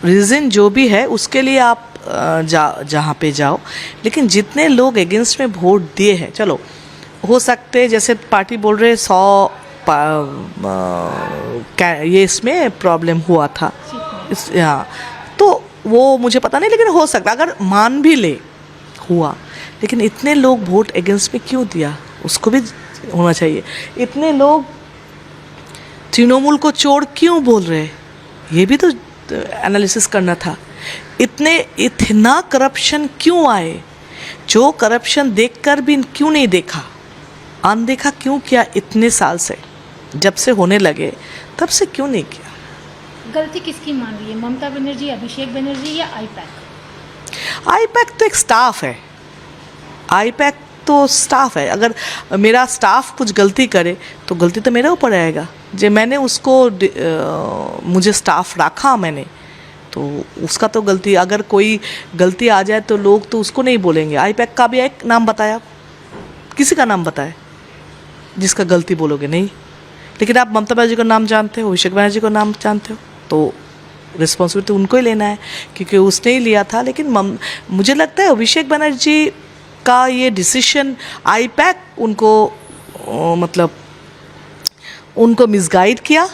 Reason जो भी है उसके लिए आप जहाँ पे जाओ, लेकिन जितने लोग अगेंस्ट में वोट दिए हैं, चलो हो सकते हैं जैसे पार्टी बोल रहे 100 ये इसमें प्रॉब्लम हुआ था हाँ, तो वो मुझे पता नहीं, लेकिन हो सकता अगर मान भी ले हुआ, लेकिन इतने लोग वोट अगेंस्ट में क्यों दिया उसको भी होना चाहिए। इतने लोग तृणमूल को चोर क्यों बोल रहे, ये भी तो एनालिसिस करना था। इतना करप्शन क्यों आए, जो करप्शन देखकर भी क्यों नहीं देखा, अनदेखा क्यों किया इतने साल से, जब से होने लगे तब से क्यों नहीं किया। गलती किसकी मान रही है, ममता बनर्जी, अभिषेक बनर्जी या आईपैक? आईपैक तो एक स्टाफ है, आईपैक तो स्टाफ है। अगर मेरा स्टाफ कुछ गलती करे तो गलती तो मेरे ऊपर आएगा, जो मैंने उसको मुझे स्टाफ रखा मैंने, तो उसका तो गलती, अगर कोई गलती आ जाए तो लोग तो उसको नहीं बोलेंगे। आईपैक का भी एक नाम बताया, किसी का नाम बताए जिसका गलती बोलोगे नहीं। लेकिन आप ममता बनर्जी का नाम जानते हो, अभिषेक बनर्जी का नाम जानते हो, तो रिस्पॉन्सिबिलिटी उनको ही लेना है क्योंकि उसने ही लिया था। लेकिन मुझे लगता है अभिषेक बनर्जी का ये डिसीजन आईपैक मतलब उनको मिसगाइड किया,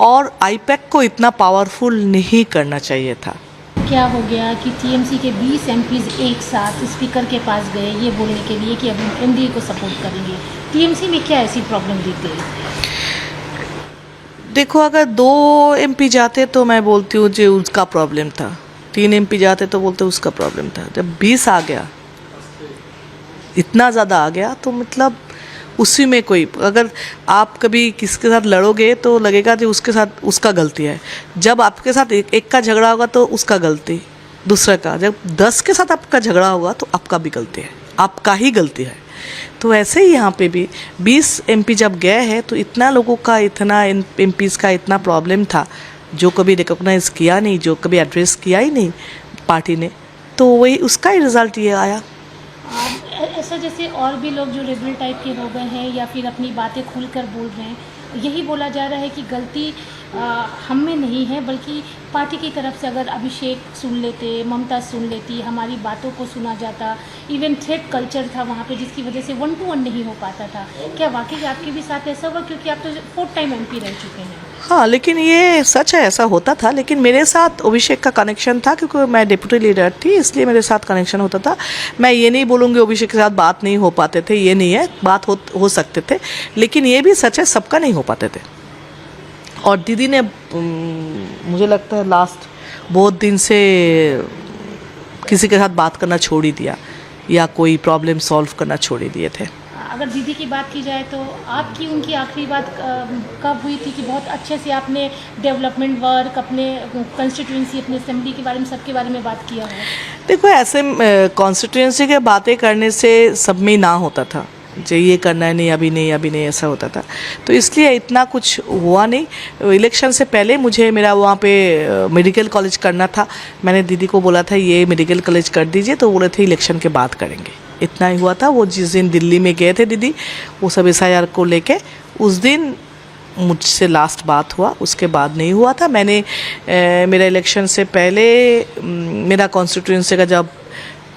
और आईपैक को इतना पावरफुल नहीं करना चाहिए था। क्या हो गया कि टीएमसी के 20 एमपीज एक साथ स्पीकर के पास गए ये बोलने के लिए कि अब एनडीए को सपोर्ट करेंगे। टीएमसी में क्या ऐसी प्रॉब्लम दिख गई? देखो, अगर 2 एमपी जाते तो मैं बोलती हूँ जो उसका प्रॉब्लम था, 3 एमपी जाते तो बोलते उसका प्रॉब्लम था। जब 20 आ गया, इतना ज़्यादा आ गया, तो मतलब उसी में कोई, अगर आप कभी किसके साथ लड़ोगे तो लगेगा कि उसके साथ उसका गलती है। जब आपके साथ एक का झगड़ा होगा तो उसका गलती, दूसरे का। जब 10 के साथ आपका झगड़ा होगा तो आपका भी गलती है, आपका ही गलती है। तो ऐसे ही यहाँ पे भी 20 एमपी जब गए हैं तो इतना लोगों का, इतना एमपीज़ का इतना प्रॉब्लम था, जो कभी रिकॉग्नाइज़ किया नहीं, जो कभी एड्रेस किया ही नहीं पार्टी ने, तो वही उसका ही रिज़ल्ट ये आया। ऐसा जैसे और भी लोग जो रेबल टाइप के हो गए हैं या फिर अपनी बातें खुलकर बोल रहे हैं, यही बोला जा रहा है कि गलती हम में नहीं है, बल्कि पार्टी की तरफ से अगर अभिषेक सुन लेते, ममता सुन लेती, हमारी बातों को सुना जाता, इवन थ्रेट कल्चर था वहाँ पे जिसकी वजह से 1 to 1 नहीं हो पाता था। क्या वाकई आपके भी साथ ऐसा हुआ, क्योंकि आप तो 4 टाइम एमपी रह चुके हैं? हाँ, लेकिन ये सच है, ऐसा होता था। लेकिन मेरे साथ अभिषेक का कनेक्शन था क्योंकि मैं डिप्टी लीडर थी, इसलिए मेरे साथ कनेक्शन होता था। मैं ये नहीं बोलूँगी अभिषेक के साथ बात नहीं हो पाते थे, ये नहीं है, बात हो सकते थे, लेकिन ये भी सच है सबका नहीं हो पाते थे। और दीदी ने मुझे लगता है लास्ट बहुत दिन से किसी के साथ बात करना छोड़ ही दिया, या कोई प्रॉब्लम सॉल्व करना छोड़ ही दिए थे। अगर दीदी की बात की जाए तो आपकी उनकी आखिरी बात कब हुई थी कि बहुत अच्छे से आपने डेवलपमेंट वर्क, अपने कंस्टिट्यूंसी, अपने असेंबली के बारे में, सबके बारे में बात किया है? देखो, ऐसे कॉन्स्टिट्यूंसी के बातें करने से सब में ना होता था, जो ये करना है, नहीं अभी नहीं, अभी नहीं, ऐसा होता था। तो इसलिए इतना कुछ हुआ नहीं। इलेक्शन से पहले मुझे मेरा वहाँ पे मेडिकल कॉलेज करना था, मैंने दीदी को बोला था ये मेडिकल कॉलेज कर दीजिए, तो बोले थे इलेक्शन के बाद करेंगे। इतना ही हुआ था। वो जिस दिन दिल्ली में गए थे दीदी, वो सब SIR को लेके, उस दिन मुझसे लास्ट बात हुआ, उसके बाद नहीं हुआ था। मैंने मेरा इलेक्शन से पहले मेरा कॉन्स्टिट्यूंसी का जब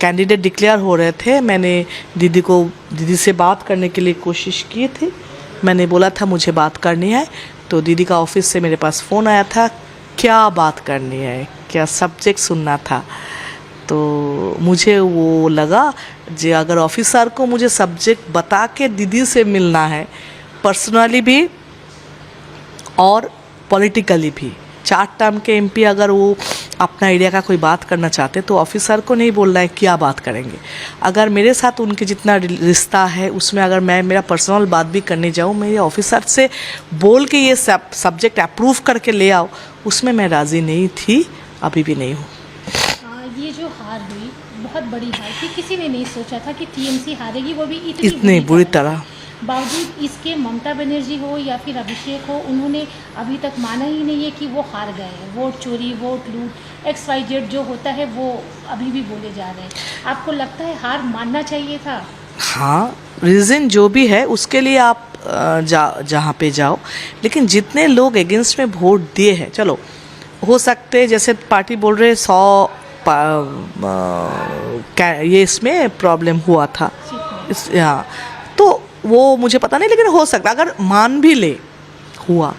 कैंडिडेट डिक्लेयर हो रहे थे, मैंने दीदी से बात करने के लिए कोशिश की थी। मैंने बोला था मुझे बात करनी है, तो दीदी का ऑफिस से मेरे पास फ़ोन आया था, क्या बात करनी है, क्या सब्जेक्ट सुनना था। तो मुझे वो लगा जो अगर ऑफिसर को मुझे सब्जेक्ट बता के दीदी से मिलना है, पर्सनली भी और पॉलिटिकली भी, 4 टर्म के MP अगर वो अपना एरिया का कोई बात करना चाहते तो ऑफिसर को नहीं बोलना है क्या बात करेंगे। अगर मेरे साथ उनके जितना रिश्ता है उसमें अगर मैं मेरा पर्सनल बात भी करने जाऊँ, मेरे ऑफिसर से बोल के ये सब्जेक्ट अप्रूव करके ले आओ, उसमें मैं राज़ी नहीं थी, अभी भी नहीं हूँ। ये जो हार हुई बहुत बड़ी हार थी, किसी ने नहीं सोचा था कि TMC हारेगी, वो भी इतनी बुरी तरह। बावजूद इसके ममता बनर्जी हो या फिर अभिषेक हो, उन्होंने अभी तक माना ही नहीं है कि वो हार गए हैं। वोट चोरी, वोट लूट, XYZ जो होता है वो अभी भी बोले जा रहे हैं। आपको लगता है हार मानना चाहिए था? हाँ, रीज़न जो भी है उसके लिए आप जहाँ पे जाओ, लेकिन जितने लोग अगेंस्ट में वोट दिए हैं, चलो हो सकते जैसे पार्टी बोल रहे 100 ये इसमें प्रॉब्लम हुआ था हाँ, तो वो मुझे पता नहीं, लेकिन हो सकता अगर मान भी ले हुआ,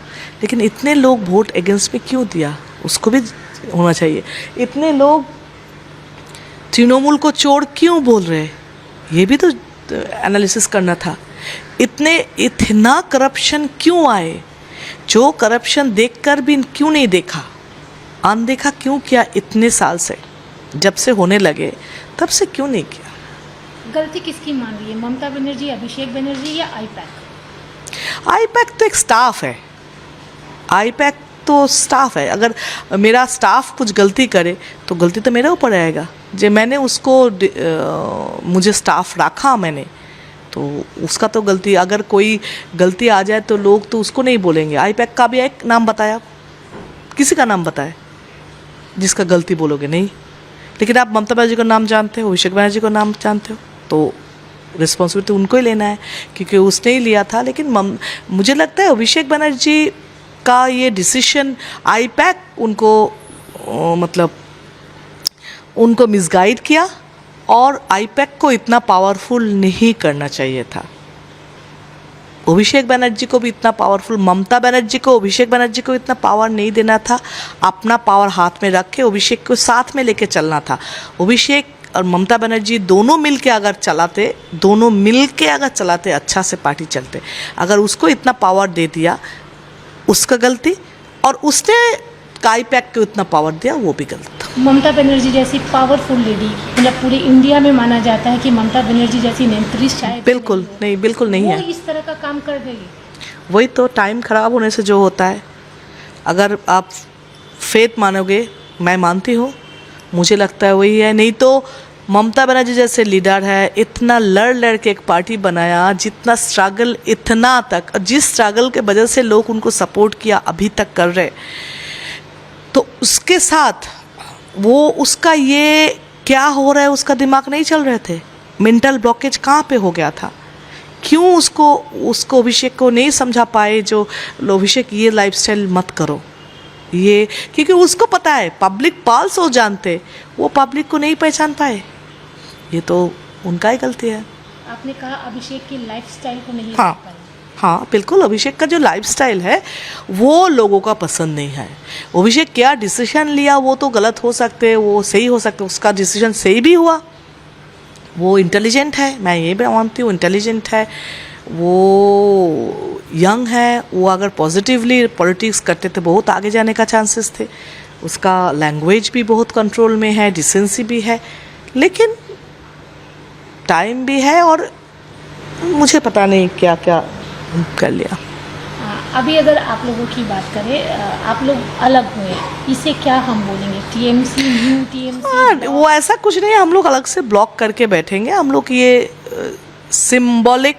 लेकिन इतने लोग वोट अगेंस्ट में क्यों दिया, उसको भी होना चाहिए। इतने लोग तृणमूल को चोर क्यों बोल रहे, ये भी तो एनालिसिस करना था। इतना करप्शन क्यों आए, जो करप्शन देखकर भी क्यों नहीं देखा, अनदेखा क्यों किया इतने साल से, जब से होने लगे तब से क्यों नहीं किया। गलती किसकी मान रही है, ममता बनर्जी, अभिषेक बनर्जी या आईपैक? आईपैक तो एक स्टाफ है, आईपैक तो स्टाफ है। अगर मेरा स्टाफ कुछ गलती करे तो गलती तो मेरे ऊपर आएगा। जो मैंने उसको मुझे स्टाफ रखा मैंने, तो उसका तो गलती, अगर कोई गलती आ जाए तो लोग तो उसको नहीं बोलेंगे। आईपैक का भी एक नाम बताया, किसी का नाम बताए जिसका गलती बोलोगे नहीं। लेकिन आप ममता बनर्जी का नाम जानते हो, अभिषेक बनर्जी का नाम जानते हो, तो रिस्पॉन्सिबिलिटी उनको ही लेना है, क्योंकि उसने ही लिया था। लेकिन मुझे लगता है अभिषेक बनर्जी का ये डिसीजन आईपैक उनको मिसगाइड किया, और आईपैक को इतना पावरफुल नहीं करना चाहिए था। अभिषेक बनर्जी को भी इतना पावरफुल, ममता बनर्जी को, अभिषेक बनर्जी को इतना पावर नहीं देना था। अपना पावर हाथ में रख के अभिषेक को साथ में लेके चलना था। अभिषेक और ममता बनर्जी दोनों मिल के अगर चलाते अच्छा से पार्टी चलते। अगर उसको इतना पावर दे दिया, उसका गलती, और उसने आईपैक को इतना पावर दिया, वो भी गलत। ममता बनर्जी जैसी पावरफुल लेडी, मतलब पूरे इंडिया में माना जाता है कि ममता बनर्जी जैसी नेत्री शायद बिल्कुल नहीं वो है। इस तरह का काम कर देगी। वही तो टाइम ख़राब होने से जो होता है। अगर आप फेथ मानोगे, मैं मानती हूँ, मुझे लगता है वही है। नहीं तो ममता बनर्जी जैसे लीडर है, इतना लड़ के एक पार्टी बनाया, जितना स्ट्रगल इतना तक, जिस स्ट्रगल के वजह से लोग उनको सपोर्ट किया अभी तक कर रहे, तो उसके साथ वो उसका ये क्या हो रहा है उसका दिमाग नहीं चल रहे थे। मेंटल ब्लॉकेज कहाँ पे हो गया था, क्यों उसको अभिषेक को नहीं समझा पाए, जो अभिषेक ये लाइफस्टाइल मत करो, ये क्योंकि उसको पता है पब्लिक पाल्स हो जानते, वो पब्लिक को नहीं पहचान पाए, ये तो उनका ही गलती है। आपने कहा अभिषेक की लाइफस्टाइल को नहीं हाँ हाँ बिल्कुल, अभिषेक का जो लाइफस्टाइल है वो लोगों का पसंद नहीं है। अभिषेक क्या डिसीजन लिया वो तो गलत हो सकते, वो सही हो सकते, उसका डिसीजन सही भी हुआ। वो इंटेलिजेंट है, मैं ये भी मानती हूँ, इंटेलिजेंट है, वो यंग है, वो अगर पॉजिटिवली पॉलिटिक्स करते तो बहुत आगे जाने का चांसेस थे। उसका लैंग्वेज भी बहुत कंट्रोल में है, डिसेंसी भी है, लेकिन टाइम भी है, और मुझे पता नहीं क्या क्या कर लिया। अभी अगर आप लोगों की बात करें, आप लोग अलग हुए, इसे क्या हम बोलेंगे, टीएमसी, न्यू टीएमसी? वो ऐसा कुछ नहीं है, हम लोग अलग से ब्लॉक करके बैठेंगे। हम लोग ये सिंबॉलिक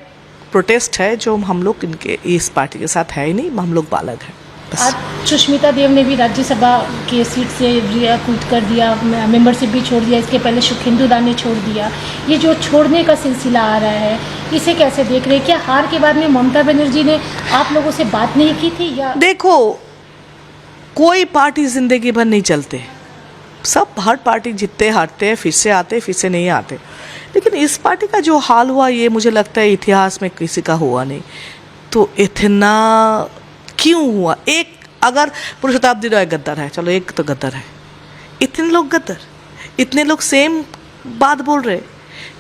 प्रोटेस्ट है जो हम लोग इनके इस पार्टी के साथ है ही नहीं, हम लोग अलग हैं। आज सुष्मिता देव ने भी राज्यसभा के सीट से क्विट कर दिया, मेंबरशिप भी छोड़ दिया। इसके पहले सुखेंदु दा ने छोड़ दिया। ये जो छोड़ने का सिलसिला आ रहा है, इसे कैसे देख रहे हैं? क्या हार के बाद में ममता बनर्जी ने आप लोगों से बात नहीं की थी, या? देखो, कोई पार्टी जिंदगी भर नहीं चलते, सब हर पार्टी जीतते हारते हैं, फिर से आते फिर से नहीं आते। लेकिन इस पार्टी का जो हाल हुआ, ये मुझे लगता है इतिहास में किसी का हुआ नहीं। तो इतना क्यों हुआ? एक अगर पूरी शताब्दी राय गद्दार है, चलो एक तो गद्दार है, इतने लोग गद्दार, इतने लोग सेम बात बोल रहे,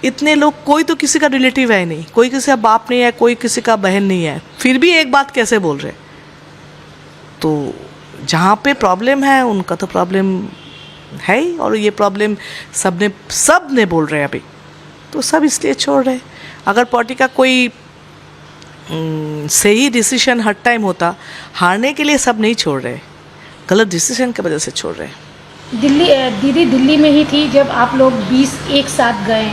इतने लोग, कोई तो किसी का रिलेटिव है नहीं, कोई किसी का बाप नहीं है, कोई किसी का बहन नहीं है, फिर भी एक बात कैसे बोल रहे? तो जहाँ पे प्रॉब्लम है उनका तो प्रॉब्लम है ही, और ये प्रॉब्लम सब ने बोल रहे हैं अभी, तो सब इसलिए छोड़ रहे। अगर पार्टी का कोई सही डिसीजन हर टाइम होता, हारने के लिए सब नहीं छोड़ रहे, गलत डिसीजन की वजह से छोड़ रहे। दीदी दिल्ली में ही थी जब आप लोग 20 एक साथ गए,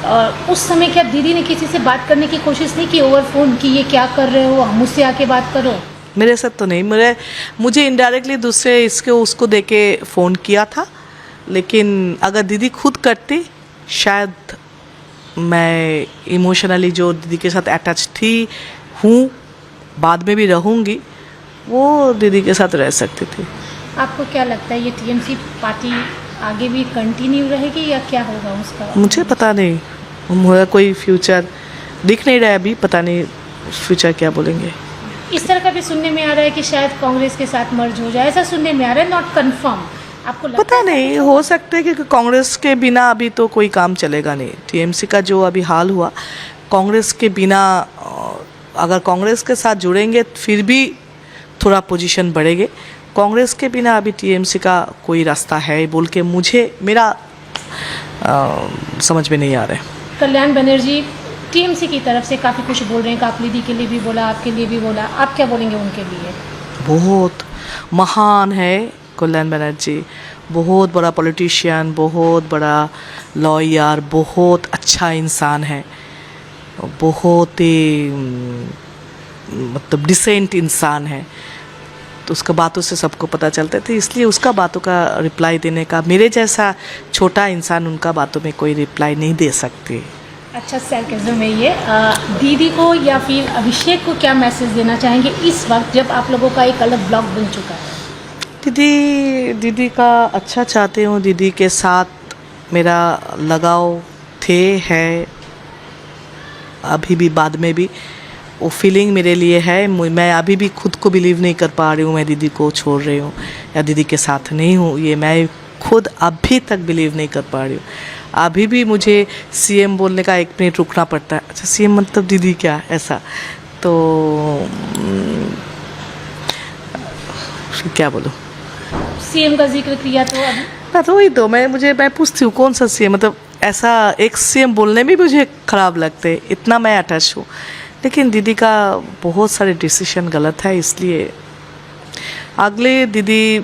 और उस समय क्या दीदी ने किसी से बात करने की कोशिश नहीं की ओवर फोन कि ये क्या कर रहे हो, मुझसे आके बात करो? मेरे साथ तो नहीं, मुझे इनडायरेक्टली दूसरे उसको दे के फ़ोन किया था, लेकिन अगर दीदी खुद करती, शायद मैं इमोशनली जो दीदी के साथ अटैच हूँ, बाद में भी रहूँगी, वो दीदी के साथ रह सकती थी। आपको क्या लगता है ये टीएमसी पार्टी आगे भी कंटिन्यू रहेगी या क्या होगा उसका? मुझे पता नहीं, मुझे कोई फ्यूचर दिख नहीं रहा है अभी, पता नहीं फ्यूचर क्या बोलेंगे। इस तरह का भी सुनने में आ रहा है कि शायद कांग्रेस के साथ मर्ज हो जाए, ऐसा सुनने में आ रहा है, नॉट कंफर्म। आपको लगता पता नहीं, हो सकता है क्योंकि कांग्रेस के बिना अभी तो कोई काम चलेगा नहीं। टीएमसी का जो अभी हाल हुआ, कांग्रेस के बिना अगर कांग्रेस के साथ जुड़ेंगे फिर भी थोड़ा पोजीशन बढ़ेंगे। कांग्रेस के बिना अभी टीएमसी का कोई रास्ता है बोल के मेरा समझ में नहीं आ रहा है। कल्याण बनर्जी टीएमसी की तरफ से काफ़ी कुछ बोल रहे हैं, काकलिदी के लिए भी बोला, आपके लिए भी बोला, आप क्या बोलेंगे उनके लिए? बहुत महान है कल्याण बनर्जी, बहुत बड़ा पॉलिटिशियन, बहुत बड़ा लॉयर, बहुत अच्छा इंसान है, बहुत ही मतलब डिसेंट इंसान है। तो उसका बातों से सबको पता चलता है, इसलिए उसका बातों का रिप्लाई देने का, मेरे जैसा छोटा इंसान उनका बातों में कोई रिप्लाई नहीं दे सकते। अच्छा सरकेज़म है ये। दीदी को या फिर अभिषेक को क्या मैसेज देना चाहेंगे इस वक्त जब आप लोगों का एक अलग ब्लॉक बन चुका है? दीदी का अच्छा चाहती हूँ। दीदी के साथ मेरा लगाव है, अभी भी बाद में भी वो फीलिंग मेरे लिए है। मैं अभी भी खुद को बिलीव नहीं कर पा रही हूँ मैं दीदी को छोड़ रही हूँ या दीदी के साथ नहीं हूँ, ये मैं खुद अभी तक बिलीव नहीं कर पा रही हूँ। अभी भी मुझे सीएम बोलने का 1 मिनट रुकना पड़ता है। अच्छा सीएम मतलब दीदी क्या, ऐसा तो फिर क्या बोलूँ। सीएम का जिक्र किया तो अभी हाँ तो वही तो मैं पूछती हूँ कौन सा सीएम, मतलब ऐसा एक सीएम बोलने में भी मुझे ख़राब लगते, इतना मैं अटैच हूँ। लेकिन दीदी का बहुत सारे डिसीजन गलत है, इसलिए अगले दीदी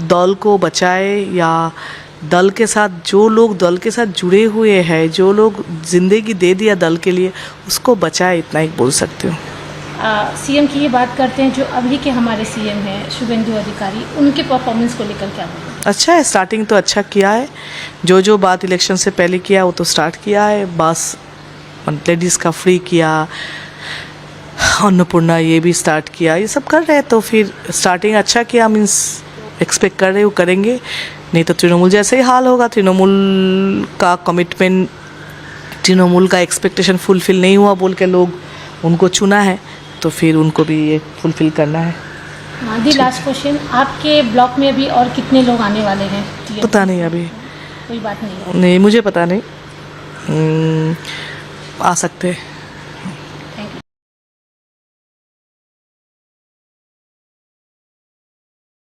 दल को बचाए या दल के साथ जो लोग दल के साथ जुड़े हुए हैं, जो लोग ज़िंदगी दे दिया दल के लिए, उसको बचाए, इतना ही बोल सकती हूँ। सीएम की ही बात करते हैं, जो अभी के हमारे सीएम हैं शुभेंदु अधिकारी, उनके परफॉर्मेंस को लेकर क्या बोलें? अच्छा है, स्टार्टिंग तो अच्छा किया है, जो बात इलेक्शन से पहले किया वो तो स्टार्ट किया है। बस लेडीज़ का फ्री किया, अन्नपूर्णा ये भी स्टार्ट किया, ये सब कर रहे हैं, तो फिर स्टार्टिंग अच्छा किया, मीन्स एक्सपेक्ट कर रहे हो करेंगे, नहीं तो तृणमूल जैसे ही हाल होगा। तृणमूल का कमिटमेंट, तृणमूल का एक्सपेक्टेशन फुलफिल नहीं हुआ बोल के लोग उनको चुना है, तो फिर उनको भी ये फुलफिल करना है। दी लास्ट क्वेश्चन, आपके ब्लॉक में अभी और कितने लोग आने वाले हैं? पता नहीं, अभी कोई बात नहीं है। नहीं मुझे पता नहीं, आ सकते हैं।